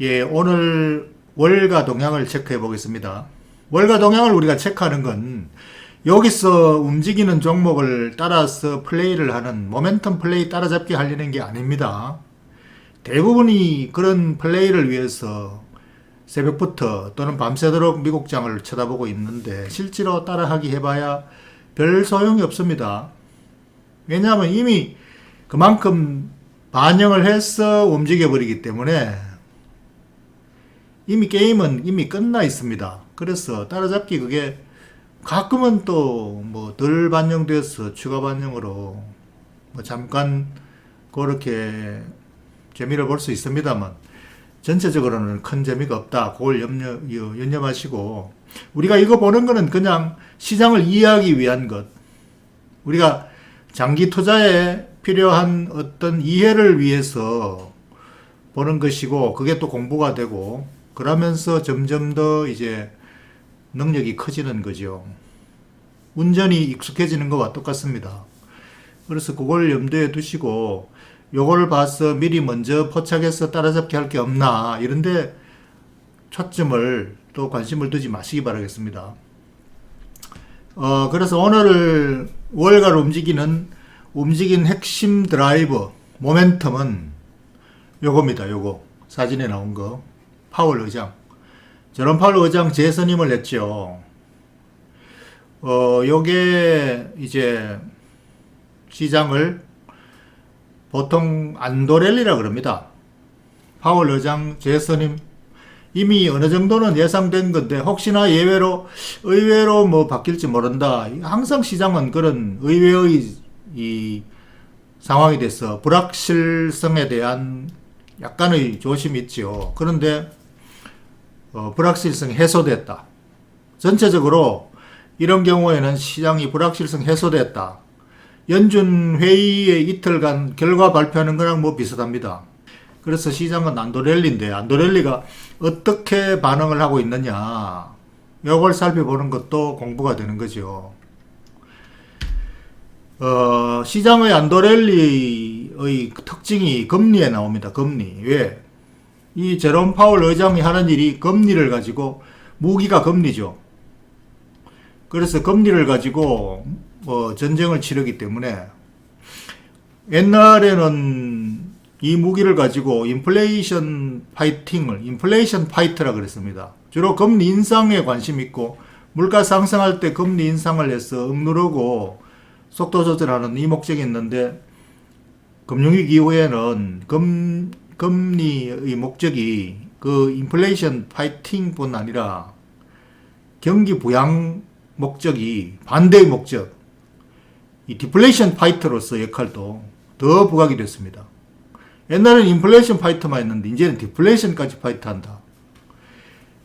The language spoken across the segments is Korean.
예, 오늘 월가 동향을 체크해 보겠습니다. 월가 동향을 우리가 체크하는 건 여기서 움직이는 종목을 따라서 플레이를 하는 모멘텀 플레이 따라잡기 하려는 게 아닙니다. 대부분이 그런 플레이를 위해서 새벽부터 또는 밤새도록 미국장을 쳐다보고 있는데 실제로 따라하기 해봐야 별 소용이 없습니다. 왜냐하면 이미 그만큼 반영을 해서 움직여 버리기 때문에 이미 게임은 이미 끝나 있습니다. 그래서 따라잡기 그게 가끔은 또 뭐 덜 반영돼서 추가 반영으로 뭐 잠깐 그렇게 재미를 볼 수 있습니다만 전체적으로는 큰 재미가 없다. 그걸 염려하시고 우리가 이거 보는 거는 그냥 시장을 이해하기 위한 것. 우리가 장기 투자에 필요한 어떤 이해를 위해서 보는 것이고 그게 또 공부가 되고 그러면서 점점 더 이제 능력이 커지는 거죠. 운전이 익숙해지는 것과 똑같습니다. 그래서 그걸 염두에 두시고 요걸 봐서 미리 먼저 포착해서 따라잡기 할 게 없나 이런데 초점을 또 관심을 두지 마시기 바라겠습니다. 그래서 오늘 월가로 움직인 핵심 드라이버 모멘텀은 요겁니다. 요거 사진에 나온 거 파월 의장 저런 파월 의장 재선임을 했죠. 요게 이제 시장을 보통 안도렐리라 그럽니다. 파월 의장 재선임 이미 어느 정도는 예상된 건데 혹시나 의외로 뭐 바뀔지 모른다. 항상 시장은 그런 의외의 이 상황이 돼서 불확실성에 대한 약간의 조심이 있죠. 그런데 불확실성이 해소됐다. 전체적으로 이런 경우에는 시장이 불확실성 해소됐다. 연준 회의의 이틀간 결과 발표하는 거랑 뭐 비슷합니다. 그래서 시장은 안도렐리인데 안도렐리가 어떻게 반응을 하고 있느냐 이걸 살펴보는 것도 공부가 되는 거죠. 시장의 안도렐리의 특징이 금리에 나옵니다. 금리. 왜? 이 제롬 파월 의장이 하는 일이 금리를 가지고 무기가 금리죠. 그래서 금리를 가지고 전쟁을 치르기 때문에 옛날에는 이 무기를 가지고 인플레이션 파이트라 그랬습니다. 주로 금리 인상에 관심 있고 물가 상승할 때 금리 인상을 해서 억누르고 속도 조절하는 이 목적이 있는데 금융위기 이후에는 금리의 목적이 그 인플레이션 파이팅뿐 아니라 경기 부양 목적이 반대의 목적 이 디플레이션 파이터로서 역할도 더 부각이 됐습니다. 옛날에는 인플레이션 파이터만 했는데 이제는 디플레이션까지 파이터한다.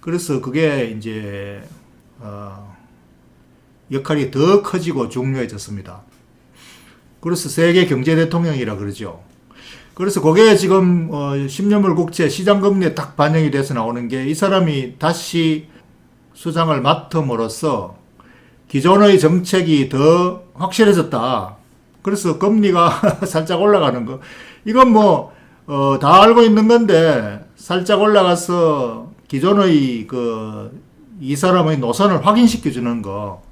그래서 그게 이제 역할이 더 커지고 중요해졌습니다. 그래서 세계 경제 대통령이라 그러죠. 그래서 그게 지금 10년물 국채 시장금리에 딱 반영이 돼서 나오는 게 이 사람이 다시 수장을 맡음으로써 기존의 정책이 더 확실해졌다. 그래서 금리가 살짝 올라가는 거. 이건 다 알고 있는 건데, 살짝 올라가서 기존의 이 사람의 노선을 확인시켜주는 거.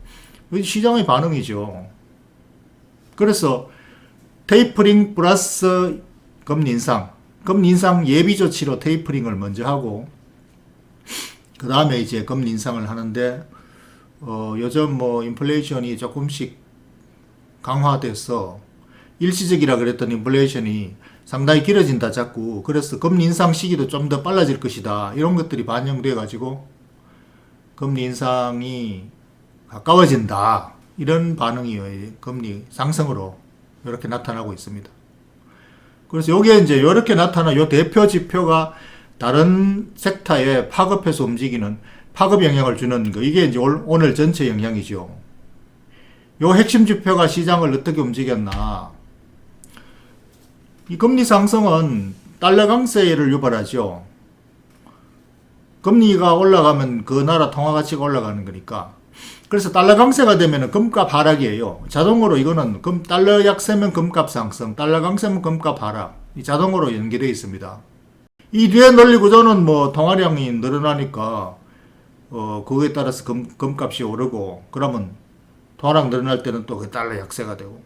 시장의 반응이죠. 그래서 테이퍼링 플러스 금리 인상 예비 조치로 테이퍼링을 먼저 하고, 그 다음에 이제 금리 인상을 하는데, 요즘 인플레이션이 조금씩 강화돼서 일시적이라 그랬던 인플레이션이 상당히 길어진다 자꾸. 그래서 금리 인상 시기도 좀 더 빨라질 것이다. 이런 것들이 반영돼 가지고 금리 인상이 가까워진다. 이런 반응이 금리 상승으로 이렇게 나타나고 있습니다. 그래서 요게 이제 이렇게 나타나 요 대표 지표가 다른 섹터에 파급해서 움직이는 파급 영향을 주는 거. 이게 이제 오늘 전체 영향이죠. 요 핵심 지표가 시장을 어떻게 움직였나. 이 금리 상승은 달러 강세를 유발하죠. 금리가 올라가면 그 나라 통화 가치가 올라가는 거니까. 그래서 달러 강세가 되면 금값 하락이에요. 자동으로 이거는 달러 약세면 금값 상승, 달러 강세면 금값 하락. 이 자동으로 연계되어 있습니다. 이 뒤에 논리 구조는 뭐 통화량이 늘어나니까 그거에 따라서 금값이 오르고, 그러면 통화량 늘어날 때는 또 그 달러 약세가 되고,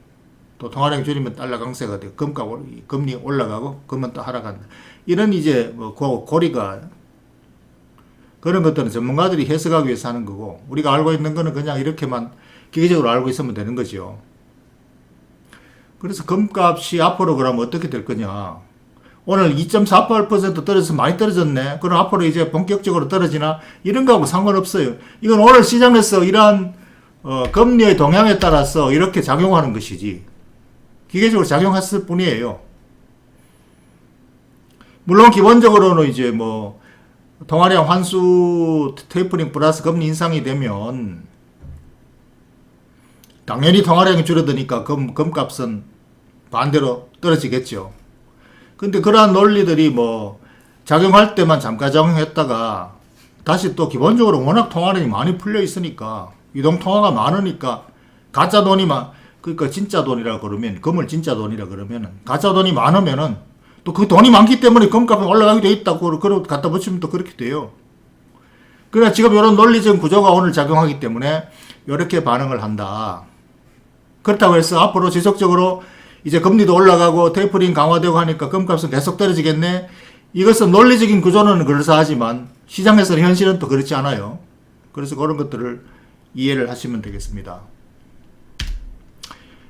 또 통화량 줄이면 달러 강세가 되고, 금리 올라가고, 금은 또 하락한다. 이런 이제 뭐 고리가, 그런 것들은 전문가들이 해석하기 위해서 하는 거고, 우리가 알고 있는 거는 그냥 이렇게만 기계적으로 알고 있으면 되는 거죠. 그래서 금값이 앞으로 그러면 어떻게 될 거냐. 오늘 2.48% 떨어져서 많이 떨어졌네. 그럼 앞으로 이제 본격적으로 떨어지나? 이런 거하고 상관없어요. 이건 오늘 시장에서 이러한 금리의 동향에 따라서 이렇게 작용하는 것이지, 기계적으로 작용했을 뿐이에요. 물론 기본적으로는 이제 뭐 통화량 환수 테이퍼링 플러스 금리 인상이 되면 당연히 통화량이 줄어드니까 금값은 반대로 떨어지겠죠. 근데 그러한 논리들이 뭐 작용할 때만 잠깐 작용했다가 다시 또 기본적으로 워낙 통화량이 많이 풀려 있으니까, 이동 통화가 많으니까 가짜 돈이 그러니까 진짜 돈이라 그러면, 금을 진짜 돈이라 그러면은 가짜 돈이 많으면은 또 그 돈이 많기 때문에 금값이 올라가게 돼 있다고 그러 갖다 붙이면 또 그렇게 돼요. 그러나 지금 이런 논리적 구조가 오늘 작용하기 때문에 이렇게 반응을 한다. 그렇다고 해서 앞으로 지속적으로 이제 금리도 올라가고 테이퍼링 강화되고 하니까 금값은 계속 떨어지겠네. 이것은 논리적인 구조는 그럴싸하지만 시장에서는 현실은 또 그렇지 않아요. 그래서 그런 것들을 이해를 하시면 되겠습니다.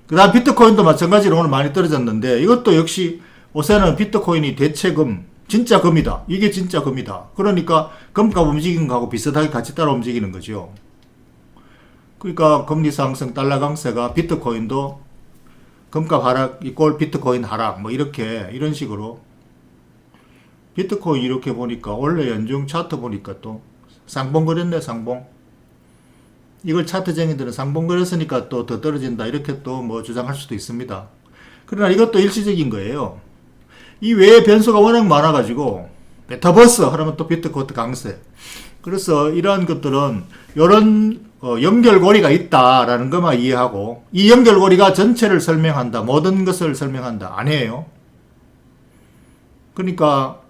그 다음 비트코인도 마찬가지로 오늘 많이 떨어졌는데, 이것도 역시 요새는 비트코인이 대체금, 진짜 금이다. 이게 진짜 금이다. 그러니까 금값 움직이는 거하고 비슷하게 같이 따라 움직이는 거죠. 그러니까 금리 상승, 달러 강세가 비트코인도 금값 하락 이꼴 비트코인 하락, 뭐 이렇게 이런 식으로. 비트코인 이렇게 보니까 원래 연중 차트 보니까 또 쌍봉 그렸네. 쌍봉. 이걸 차트쟁이들은 쌍봉 그렸으니까 또 더 떨어진다 이렇게 또 뭐 주장할 수도 있습니다. 그러나 이것도 일시적인 거예요. 이 외에 변수가 워낙 많아가지고, 메타버스 하면 또 비트코인 강세. 그래서 이러한 것들은 이런 연결고리가 있다라는 것만 이해하고, 이 연결고리가 전체를 설명한다, 모든 것을 설명한다, 아니에요. 그러니까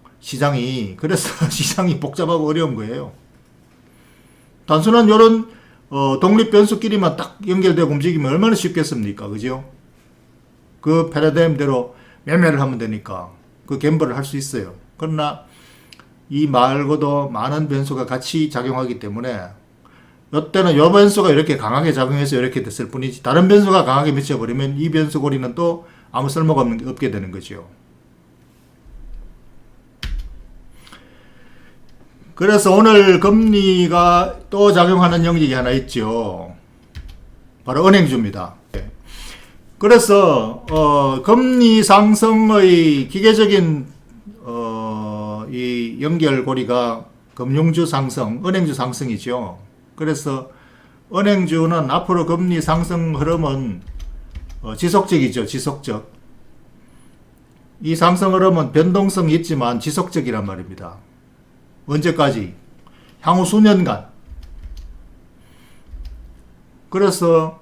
그래서 시장이 복잡하고 어려운 거예요. 단순한 이런 독립 변수끼리만 딱 연결되고 움직이면 얼마나 쉽겠습니까? 그죠? 그 패러다임대로 매매를 하면 되니까 그 갬블을 할 수 있어요. 그러나 이 말고도 많은 변수가 같이 작용하기 때문에 이때는 이 변수가 이렇게 강하게 작용해서 이렇게 됐을 뿐이지, 다른 변수가 강하게 미쳐버리면 이 변수 고리는 또 아무 쓸모가 없게 되는 거죠. 그래서 오늘 금리가 또 작용하는 영역이 하나 있죠. 바로 은행주입니다. 그래서 금리 상승의 기계적인 이 연결고리가 금융주 상승, 은행주 상승이죠. 그래서 은행주는 앞으로 금리 상승 흐름은 지속적이죠. 지속적. 이 상승 흐름은 변동성이 있지만 지속적이란 말입니다. 언제까지? 향후 수년간. 그래서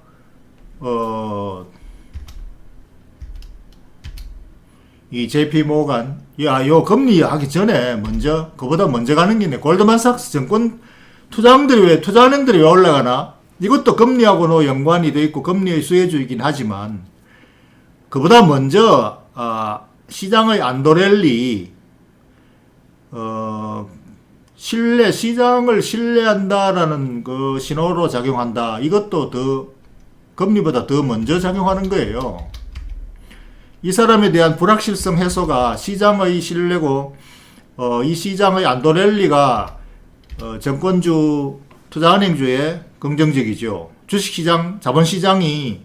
이 JP 모간, 요 금리 하기 전에 그보다 먼저 가는 게 있네. 골드만삭스 증권 투자은행들이 왜 올라가나? 이것도 금리하고는 연관이 돼 있고 금리의 수혜주이긴 하지만, 그보다 먼저 시장의 안도랠리, 시장을 신뢰한다라는 그 신호로 작용한다. 이것도 금리보다 더 먼저 작용하는 거예요. 이 사람에 대한 불확실성 해소가 시장의 신뢰고, 이 시장의 안도랠리가 정권주, 투자은행주에 긍정적이죠. 주식시장, 자본시장이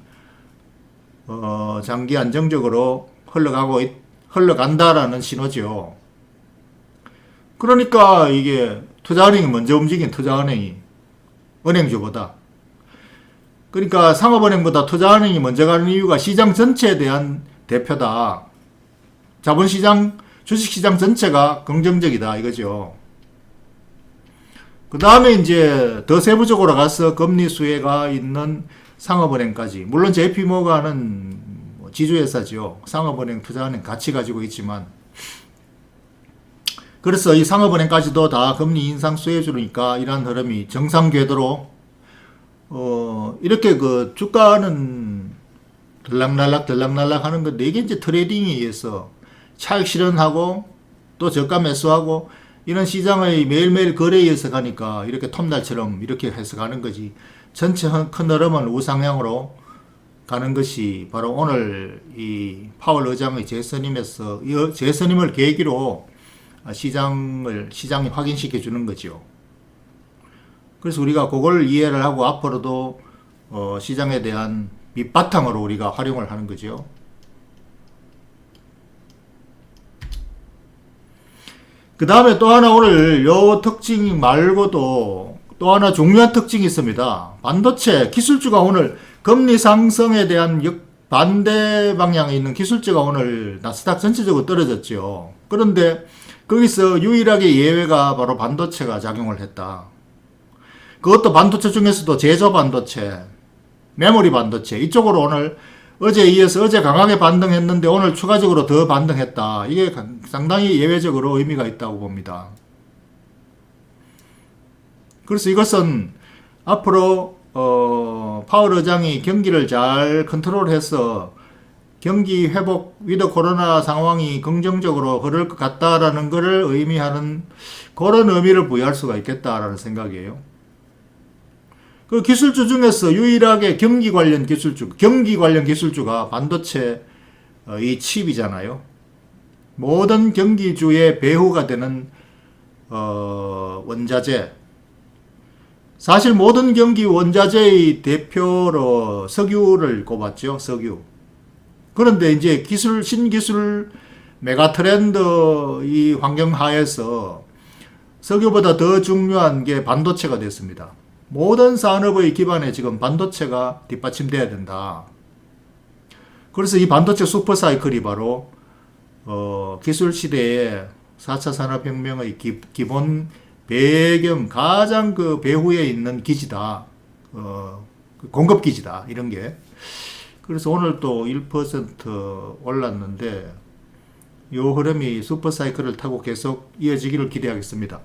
장기 안정적으로 흘러간다라는 신호죠. 그러니까 이게 투자은행이 먼저 움직인 투자은행이 은행주보다. 그러니까 상업은행보다 투자은행이 먼저 가는 이유가 시장 전체에 대한 대표다. 자본시장, 주식시장 전체가 긍정적이다 이거죠. 그 다음에 이제 더 세부적으로 가서 금리 수혜가 있는 상업은행까지. 물론 JP모간은 지주회사죠. 상업은행, 투자은행 같이 가지고 있지만, 그래서 이 상업은행까지도 다 금리 인상 수혜 주니까 이러한 흐름이 정상 궤도로 이렇게 그 주가는 들락날락 하는 건데 이게 이제 트레이딩에 의해서 차익 실현하고 또 저가 매수하고 이런 시장의 매일매일 거래에 의해서 가니까 이렇게 톱날처럼 이렇게 해서 가는 거지. 전체 큰 흐름은 우상향으로 가는 것이 바로 오늘 이 파월 의장의 재선임을 계기로 시장이 확인시켜 주는 거죠. 그래서 우리가 그걸 이해를 하고 앞으로도 시장에 대한 밑바탕으로 우리가 활용을 하는 거죠. 그 다음에 또 하나 오늘 요 특징 말고도 또 하나 중요한 특징이 있습니다. 반도체 기술주가 오늘 금리 상승에 대한 반대 방향에 있는 기술주가 오늘 나스닥 전체적으로 떨어졌죠. 그런데 거기서 유일하게 예외가 바로 반도체가 작용을 했다. 그것도 반도체 중에서도 제조 반도체, 메모리 반도체 이쪽으로 오늘 어제에 이어서 어제 강하게 반등했는데 오늘 추가적으로 더 반등했다. 이게 상당히 예외적으로 의미가 있다고 봅니다. 그래서 이것은 앞으로 파월 의장이 경기를 잘 컨트롤해서 경기 회복 위드 코로나 상황이 긍정적으로 흐를 것 같다라는 것을 의미하는 그런 의미를 부여할 수가 있겠다라는 생각이에요. 그 기술주 중에서 유일하게 경기 관련 기술주가 반도체 이 칩이잖아요. 모든 경기주의 배후가 되는 원자재. 사실 모든 경기 원자재의 대표로 석유를 꼽았죠. 석유. 그런데 이제 신기술 메가트렌드 이 환경 하에서 석유보다 더 중요한 게 반도체가 됐습니다. 모든 산업의 기반에 지금 반도체가 뒷받침돼야 된다. 그래서 이 반도체 슈퍼사이클이 바로 기술 시대의 4차 산업혁명의 기본 배경, 가장 그 배후에 있는 기지다. 공급기지다. 이런 게. 그래서 오늘 또 1% 올랐는데 이 흐름이 슈퍼사이클을 타고 계속 이어지기를 기대하겠습니다.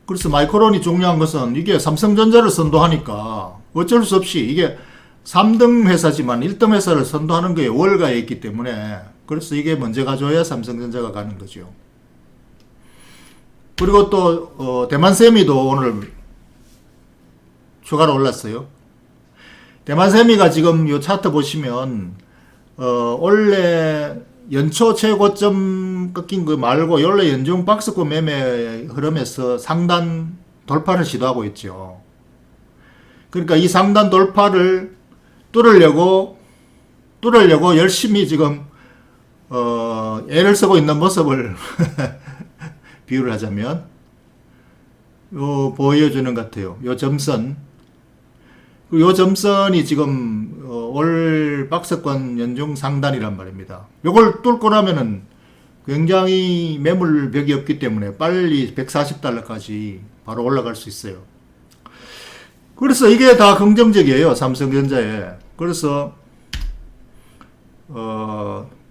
그래서 마이크론이 중요한 것은 이게 삼성전자를 선도하니까 어쩔 수 없이 이게 3등 회사지만 1등 회사를 선도하는 거에 월가에 있기 때문에 그래서 이게 먼저 가져야 삼성전자가 가는 거죠. 그리고 또 대만세미도 오늘 추가로 올랐어요. 대만세미가 지금 이 차트 보시면 원래 연초 최고점 꺾인 거 말고 원래 연중 박스권 매매 흐름에서 상단 돌파를 시도하고 있죠. 그러니까 이 상단 돌파를 뚫으려고 열심히 지금 애를 쓰고 있는 모습을 비유를 하자면 보여주는 것 같아요. 요 점선 지금 올 박스권 연중 상단이란 말입니다. 요걸 뚫고 나면은 굉장히 매물벽이 없기 때문에 빨리 140달러까지 바로 올라갈 수 있어요. 그래서 이게 다 긍정적이에요. 삼성전자에. 그래서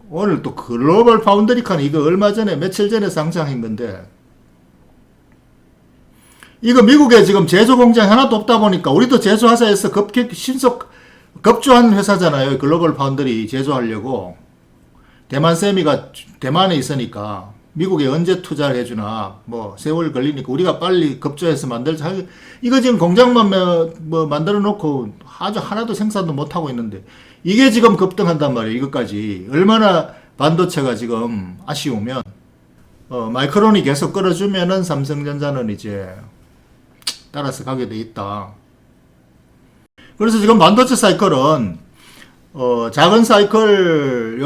오늘 또 글로벌 파운드리카는 이거 얼마 전에 며칠 전에 상장한 건데 이거 미국에 지금 제조 공장이 하나도 없다 보니까 우리도 제조하자에서 급주한 회사잖아요. 글로벌 파운드리 제조하려고. 대만세미가 대만에 있으니까 미국에 언제 투자를 해주나 뭐 세월 걸리니까 우리가 빨리 급조해서 만들자. 이거 지금 공장만 만들어 놓고 아주 하나도 생산도 못하고 있는데 이게 지금 급등한단 말이에요. 이것까지. 얼마나 반도체가 지금 아쉬우면 마이크론이 계속 끌어주면은 삼성전자는 이제 따라서 가게 돼 있다. 그래서 지금 반도체 사이클은 작은 사이클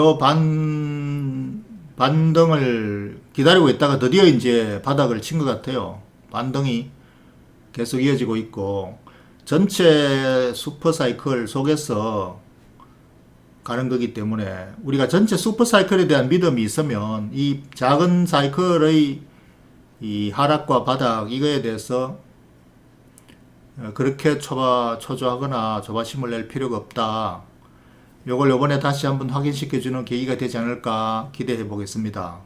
반등을 기다리고 있다가 드디어 이제 바닥을 친 것 같아요. 반등이 계속 이어지고 있고 전체 슈퍼 사이클 속에서 가는 거기 때문에 우리가 전체 슈퍼 사이클에 대한 믿음이 있으면 이 작은 사이클의 이 하락과 바닥 이거에 대해서 그렇게 초조하거나 조바심을 낼 필요가 없다. 요걸 요번에 다시 한번 확인시켜주는 계기가 되지 않을까 기대해 보겠습니다.